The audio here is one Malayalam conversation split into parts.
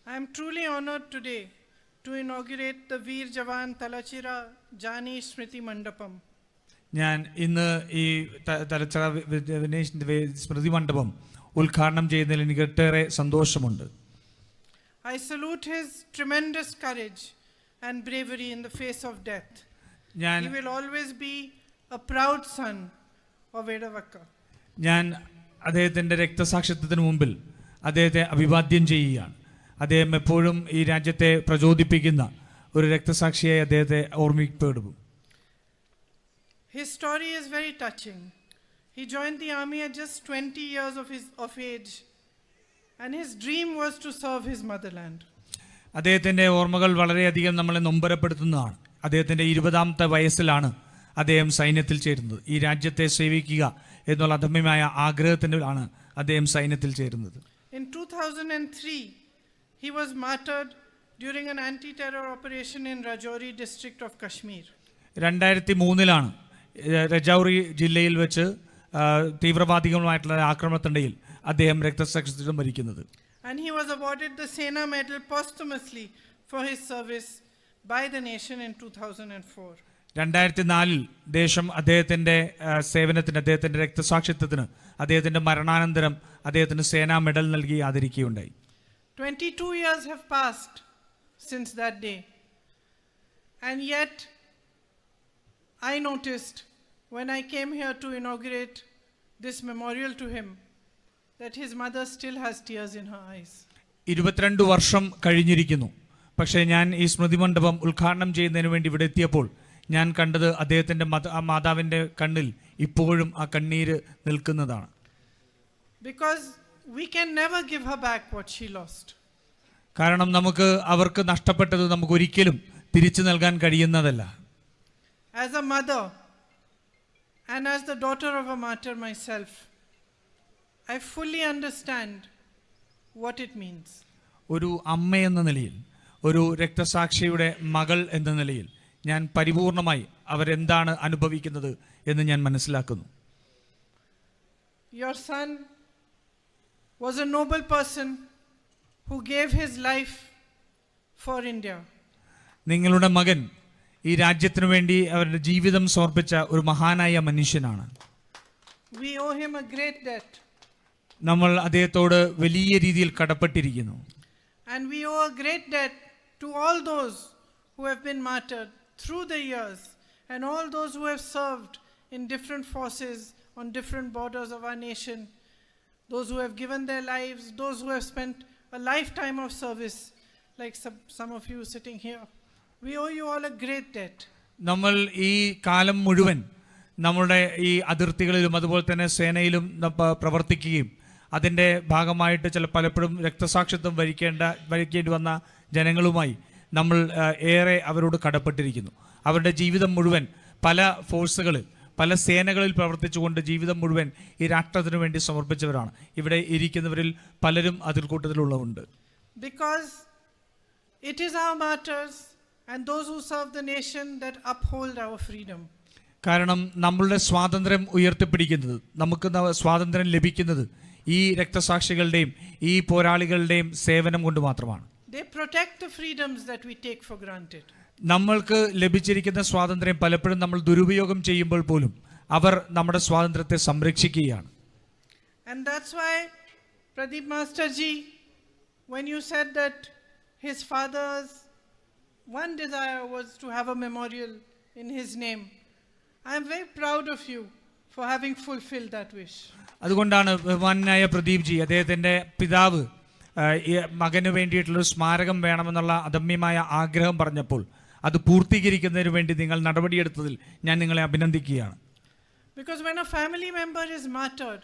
I am truly honored today to inaugurate the Veer Jawan Talachira Jani Smriti Mandapam. ഞാൻ ഇന്ന് ഈ തലച്ചിറ വിനേഷിന്റെ സ്മൃതി മണ്ഡപം ഉദ്ഘാടനം ചെയ്യുന്നതിൽ എനിക്ക് ഒട്ടേറെ സന്തോഷമുണ്ട്. I salute his tremendous courage and bravery in the face of death. He will always be a proud son of Edavakka. ഞാൻ അദ്ദേഹത്തിന്റെ രക്തസാക്ഷിത്വത്തിന് മുമ്പിൽ അദ്ദേഹത്തെ അഭിവാദ്യം ചെയ്യുകയാണ്. അദ്ദേഹം എപ്പോഴും ഈ രാജ്യത്തെ പ്രചോദിപ്പിക്കുന്ന ഒരു രക്തസാക്ഷിയായി അദ്ദേഹത്തെ ഓർമ്മിക്കപ്പെടും. His story is very touching. He joined the army at just 20 years of age, and his dream was to serve his motherland. അദ്ദേഹത്തിന്റെ ഓർമ്മകൾ വളരെയധികം നമ്മളെ നൊമ്പരപ്പെടുത്തുന്നതാണ്. അദ്ദേഹത്തിന്റെ 20ാമത്തെ വയസ്സിലാണ് അദ്ദേഹം സൈന്യത്തിൽ ചേരുന്നത്. ഈ രാജ്യത്തെ സേവിക്കുക എന്നുള്ള അദമ്യമായ ആഗ്രഹത്തിലാണ് അദ്ദേഹം സൈന്യത്തിൽ ചേരുന്നത്. In 2003, he was martyred during an anti-terror operation in Rajouri district of Kashmir. 2003 Rajouri ജില്ലയിൽ വെച്ച് തീവ്രവാദികളുമായിട്ടുള്ള ആക്രമണത്തിനിടയിൽ അദ്ദേഹം രക്തസാക്ഷിത്വം വരിക്കുന്നത്. And he was awarded the Sena Medal posthumously for his service by the nation in 2004. 2004 ദേശം അദ്ദേഹത്തിന്റെ സേവനത്തിന്, അദ്ദേഹത്തിന്റെ രക്തസാക്ഷിത്വത്തിന്, അദ്ദേഹത്തിന്റെ മരണാനന്തരം അദ്ദേഹത്തിന് സേനാ മെഡൽ നൽകി ആദരിക്കുകയുണ്ടായി. 22 years have passed since that day, and yet I noticed when I came here to inaugurate this memorial to him that his mother still has tears in her eyes. 22 വർഷം കഴിഞ്ഞിരിക്കുന്നു. പക്ഷേ ഞാൻ ഈ സ്മൃതി മണ്ഡപം ഉദ്ഘാടനം ചെയ്യുന്നതിന് വേണ്ടി ഇവിടെ എത്തിയപ്പോൾ ഞാൻ കണ്ടത് അദ്ദേഹത്തിന്റെ മാതാവിന്റെ കണ്ണിൽ ഇപ്പോഴും ആ കണ്ണീര് നിൽക്കുന്നതാണ്. Because we can never give her back what she lost. കാരണം അവർക്ക് നഷ്ടപ്പെട്ടത് നമുക്ക് ഒരിക്കലും തിരിച്ചു നൽകാൻ കഴിയുന്നതല്ല. As a mother and as the daughter of a martyr myself, I fully understand what it means. ഒരു അമ്മ എന്ന നിലയിൽ, ഒരു രക്തസാക്ഷിയുടെ മകൾ എന്ന നിലയിൽ ഞാൻ പരിപൂർണമായി അവരെന്താണ് അനുഭവിക്കുന്നത് എന്ന് ഞാൻ മനസ്സിലാക്കുന്നു. Your son was a noble person who gave his life for India. നിങ്ങളുടെ മകൻ ഈ രാജ്യത്തിനു വേണ്ടി അവരുടെ ജീവിതം സമർപ്പിച്ച ഒരു മഹാനായ മനുഷ്യനാണ്. We owe him a great debt. നമ്മൾ അദ്ദേഹത്തോട് വലിയ രീതിയിൽ കടപ്പെട്ടിരിക്കുന്നു. And we owe a great debt to all those who have been martyred through the years, and all those who have served in different forces on different borders of our nation, those who have given their lives, those who have spent a lifetime of service, like some of you sitting here. We owe you all a great debt. നമ്മൾ ഈ കാലം മുഴുവൻ നമ്മുടെ ഈ അതിർത്തികളിലും അതുപോലെ തന്നെ സേനയിലും പ്രവർത്തിക്കുകയും അതിൻ്റെ ഭാഗമായിട്ട് പലപ്പോഴും രക്തസാക്ഷിത്വം വരിക്കേണ്ടി വന്ന ജനങ്ങളുമായി നമ്മൾ ഏറെ അവരോട് കടപ്പെട്ടിരിക്കുന്നു. അവരുടെ ജീവിതം മുഴുവൻ പല ഫോഴ്സുകളിൽ, പല സേനകളിൽ പ്രവർത്തിച്ചുകൊണ്ട് ജീവിതം മുഴുവൻ ഈ രാഷ്ട്രത്തിനു വേണ്ടി സമർപ്പിച്ചവരാണ്. ഇവിടെ ഇരിക്കുന്നവരിൽ പലരും അതിൽ കൂട്ടത്തിലുള്ളവരുണ്ട്. Because it is our martyrs and those who serve the nation that uphold our freedom. കാരണം നമ്മളുടെ സ്വാതന്ത്ര്യം ഉയർത്തിപ്പിടിക്കുന്നത്, നമുക്ക് സ്വാതന്ത്ര്യം ലഭിക്കുന്നത് ഈ രക്തസാക്ഷികളുടെയും ഈ പോരാളികളുടെയും സേവനം കൊണ്ട് മാത്രമാണ്. They protect the freedoms that we take for granted. നമ്മൾക്ക് ലഭിച്ചിരിക്കുന്ന സ്വാതന്ത്ര്യം പലപ്പോഴും നമ്മൾ ദുരുപയോഗം ചെയ്യുമ്പോൾ പോലും അവർ നമ്മുടെ സ്വാതന്ത്ര്യത്തെ സംരക്ഷിക്കുകയാണ്. And that's why Pradeep Master Ji, when you said that his father's one desire was to have a memorial in his name, I am very proud of you for having fulfilled that wish. അതുകൊണ്ടാണ് ബഹുമാനായ പ്രദീപ് ജി, അദ്ദേഹത്തിന്റെ പിതാവ് മകന് വേണ്ടിയിട്ടുള്ളൊരു സ്മാരകം വേണമെന്നുള്ള അദമ്യമായ ആഗ്രഹം പറഞ്ഞപ്പോൾ അത് പൂർത്തീകരിക്കുന്നതിന് വേണ്ടി നിങ്ങൾ നടപടിയെടുത്തതിൽ ഞാൻ നിങ്ങളെ അഭിനന്ദിക്കുകയാണ്. Because when a family member is martyred,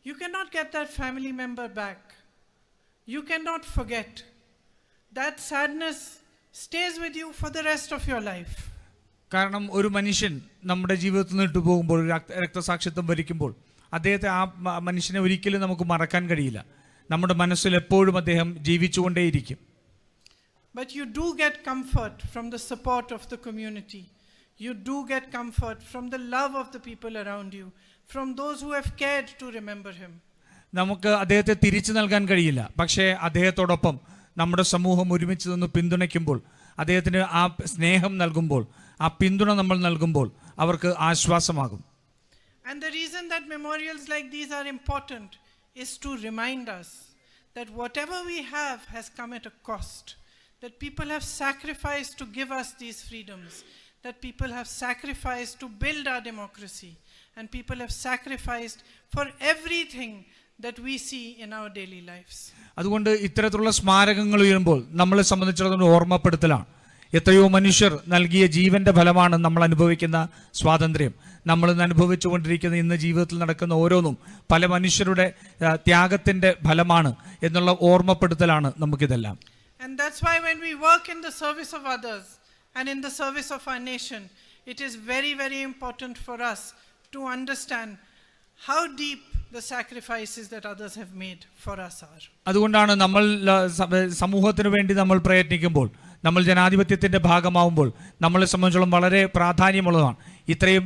you cannot get that family member back. You cannot forget. That sadness stays with you for the rest of your life. കാരണം ഒരു മനുഷ്യൻ നമ്മുടെ ജീവിതത്തിൽ നിന്ന് ഇട്ടു പോകുമ്പോൾ, രക്തസാക്ഷിത്വം വരിക്കുമ്പോൾ അദ്ദേഹത്തെ ആ മനുഷ്യനെ ഒരിക്കലും നമുക്ക് മറക്കാൻ കഴിയില്ല. നമ്മുടെ മനസ്സിൽ എപ്പോഴും അദ്ദേഹം ജീവിച്ചുകൊണ്ടേയിരിക്കും. But you do get comfort from the support of the community. You do get comfort from the love of the people around you, from those who have cared to remember him. നമുക്ക് അദ്ദേഹത്തെ തിരിച്ചു നൽകാൻ കഴിയില്ല, പക്ഷേ അദ്ദേഹത്തോടൊപ്പം നമ്മുടെ സമൂഹം ഒരുമിച്ച് നിന്ന് പിന്തുണയ്ക്കുമ്പോൾ, അദ്ദേഹത്തിന് ആ സ്നേഹം നൽകുമ്പോൾ, ആ പിന്തുണ നമ്മൾ നൽകുമ്പോൾ അവർക്ക് ആശ്വാസമാകും. And the reason that memorials like these are important is to remind us that whatever we have has come at a cost, that people have sacrificed to give us these freedoms, that people have sacrificed to build our democracy, and people have sacrificed for everything that we see in our daily lives. അതുകൊണ്ട് ഇത്തരത്തിലുള്ള സ്മാരകങ്ങൾ ഉയരുമ്പോൾ നമ്മളെ സംബന്ധിച്ചിടത്തോളം ഓർമ്മപ്പെടുത്തലാണ്. എത്രയോ മനുഷ്യർ നൽകിയ ജീവന്റെ ഫലമാണ് നമ്മൾ അനുഭവിക്കുന്ന സ്വാതന്ത്ര്യം. നമ്മൾ ഇന്ന് അനുഭവിച്ചുകൊണ്ടിരിക്കുന്ന ഇന്ന് ജീവിതത്തിൽ നടക്കുന്ന ഓരോന്നും പല മനുഷ്യരുടെ ത്യാഗത്തിന്റെ ഫലമാണ് എന്നുള്ള ഓർമ്മപ്പെടുത്തലാണ് നമുക്കിതെല്ലാം. And that's why when we work in the service of others and in the service of our nation, it is very, very important for us to understand how deep the sacrifices that others have made for us are. അതുകൊണ്ടാണ് നമ്മൾ സമൂഹത്തിന് വേണ്ടി നമ്മൾ പ്രയത്നിക്കുമ്പോൾ, നമ്മൾ ജനാധിപത്യത്തിന്റെ ഭാഗമാവുമ്പോൾ നമ്മളെ സംബന്ധിച്ചോളം വളരെ പ്രാധാന്യമുള്ളതാണ്. ഇത്രയും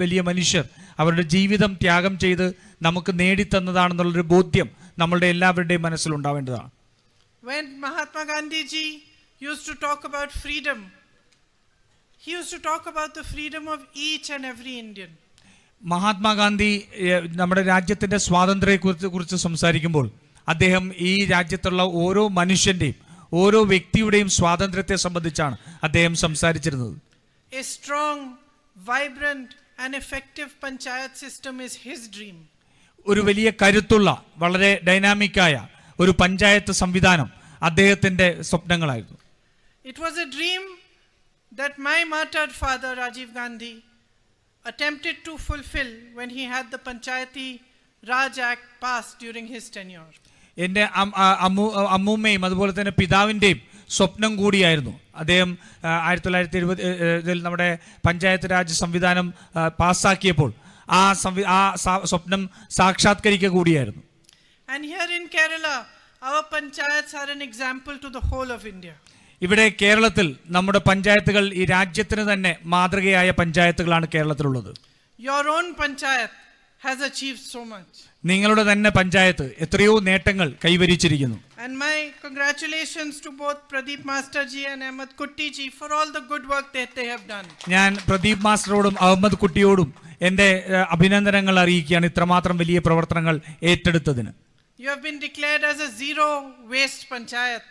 വലിയ മനുഷ്യർ അവരുടെ ജീവിതം ത്യാഗം ചെയ്ത് നമുക്ക് നേടിത്തന്നതാണെന്നുള്ളൊരു ബോധ്യം നമ്മളുടെ എല്ലാവരുടെയും മനസ്സിലുണ്ടാവേണ്ടതാണ്. When Mahatma Gandhi ji used to talk about freedom, he used to talk about the freedom of each and every Indian. Mahatma Gandhi നമ്മുടെ രാജ്യത്തിന്റെ സ്വാതന്ത്ര്യത്തെക്കുറിച്ച് സംസാരിക്കുമ്പോൾ അദ്ദേഹം ഈ രാജ്യത്തുള്ള ഓരോ മനുഷ്യന്റെയും ഓരോ വ്യക്തിയുടെയും സ്വാതന്ത്ര്യത്തെ സംബന്ധിച്ചാണ് അദ്ദേഹം സംസാരിച്ചിരുന്നത്. A strong, vibrant and effective panchayat system is his dream. ഒരു വലിയ കരുത്തുള്ള വളരെ ഡൈനാമിക്കായ ഒരു പഞ്ചായത്ത് സംവിധാനം അദ്ദേഹത്തിന്റെ സ്വപ്നങ്ങളായിരുന്നു. It was a dream that my martyred father Rajiv Gandhi attempted to fulfill when he had the Panchayati Raj Act passed during his tenure. എൻ്റെ അമ്മൂമ്മയും അതുപോലെ തന്നെ പിതാവിൻ്റെയും സ്വപ്നം കൂടിയായിരുന്നു. അദ്ദേഹം 1970 നമ്മുടെ പഞ്ചായത്ത് രാജ് സംവിധാനം പാസ്സാക്കിയപ്പോൾ ആ സ്വപ്നം സാക്ഷാത്കരിക്കുക കൂടിയായിരുന്നു. And here in Kerala, our panchayats are an example to the whole of India. ഇവിടെ കേരളത്തിൽ നമ്മുടെ പഞ്ചായത്തുകൾ ഈ രാജ്യത്തിന് തന്നെ മാതൃകയായ പഞ്ചായത്തുകളാണ് കേരളത്തിലുള്ളത്. Your own panchayat has achieved so much. നിങ്ങളുടെ തന്നെ പഞ്ചായത്ത് എത്രയോ നേട്ടങ്ങൾ കൈവരിച്ചിരിക്കുന്നു. And my congratulations to both Pradeep Master ji and Ahmed Kutti ji for all the good work that they have done. ഞാൻ പ്രദീപ് മാസ്റ്ററോടും അഹമ്മദ് കുട്ടിയോടും എൻ്റെ അഭിനന്ദനങ്ങൾ അറിയിക്കുകയാണ് ഇത്രമാത്രം വലിയ പ്രവർത്തനങ്ങൾ ഏറ്റെടുത്തതിന്. You have been declared as a zero waste panchayat.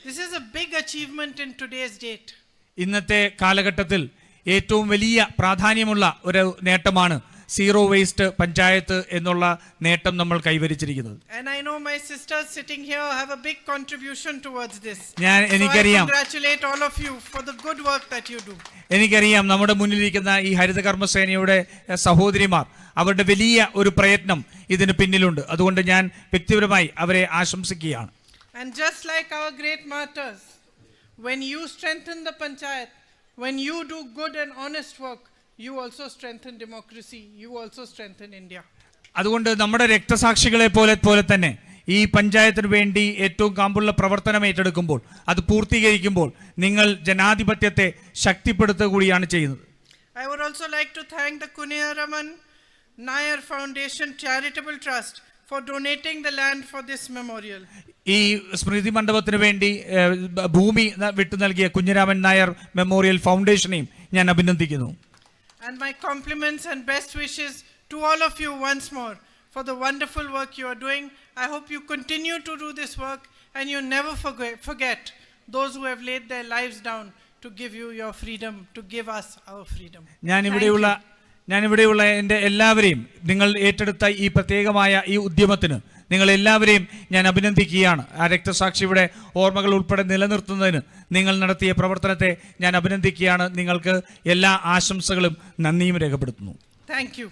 This is a big achievement in today's date. ഇന്നത്തെ കാലഘട്ടത്തിൽ ഏറ്റവും വലിയ പ്രാധാന്യമുള്ള ഒരു നേട്ടമാണ് സീറോ വേസ്റ്റ് പഞ്ചായത്ത് എന്നുള്ള നേട്ടം നമ്മൾ കൈവരിച്ചിരിക്കുന്നത്. And I know my sisters sitting here have a big contribution towards this. എനിക്കറിയാം. So I congratulate all of you for the good work that you do. എനിക്കറിയാം നമ്മുടെ മുന്നിലിരിക്കുന്ന ഈ ഹരിതകർമ്മസേനയുടെ സഹോദരിമാർ അവരുടെ വലിയ ഒരു പ്രയത്നം ഇതിന് പിന്നിലുണ്ട്. അതുകൊണ്ട് ഞാൻ വ്യക്തിപരമായി അവരെ ആശംസിക്കുകയാണ്. And just like our great martyrs, when you strengthen the panchayat, when you do good and honest work, you also strengthen democracy, you also strengthen India. അതുകൊണ്ട് നമ്മുടെ രക്തസാക്ഷികളെ പോലെ തന്നെ ഈ പഞ്ചായത്തിന് വേണ്ടി ഏറ്റവും കാമ്പുള്ള പ്രവർത്തനം ഏറ്റെടുക്കുമ്പോൾ അത് പൂർത്തീകരിക്കുമ്പോൾ നിങ്ങൾ ജനാധിപത്യത്തെ ശക്തിപ്പെടുത്തുക കൂടിയാണ് ചെയ്യുന്നത്. I would also like to thank the Kuniyaraman Nair Foundation Charitable Trust for donating the land for this memorial. ഈ സ്മൃതി മണ്ഡപത്തിന് വേണ്ടി ഭൂമി വിട്ടു നൽകിയ കുഞ്ഞിരാമൻ നായർ മെമ്മോറിയൽ ഫൗണ്ടേഷനെയും ഞാൻ അഭിനന്ദിക്കുന്നു. And my compliments and best wishes to all of you once more for the wonderful work you are doing. I hope you continue to do this work and you never forget those who have laid their lives down to give you your freedom, to give us our freedom. ഞാൻ ഇവിടെയുള്ള എൻ്റെ എല്ലാവരെയും നിങ്ങൾ ഏറ്റെടുത്ത ഈ പ്രത്യേകമായ ഈ ഉദ്യമത്തിന് നിങ്ങൾ എല്ലാവരെയും ഞാൻ അഭിനന്ദിക്കുകയാണ്. ആ രക്തസാക്ഷിയുടെ ഓർമ്മകൾ ഉൾപ്പെടെ നിലനിർത്തുന്നതിന് നിങ്ങൾ നടത്തിയ പ്രവർത്തനത്തെ ഞാൻ അഭിനന്ദിക്കുകയാണ്. നിങ്ങൾക്ക് എല്ലാ ആശംസകളും നന്ദിയും രേഖപ്പെടുത്തുന്നു. Thank you.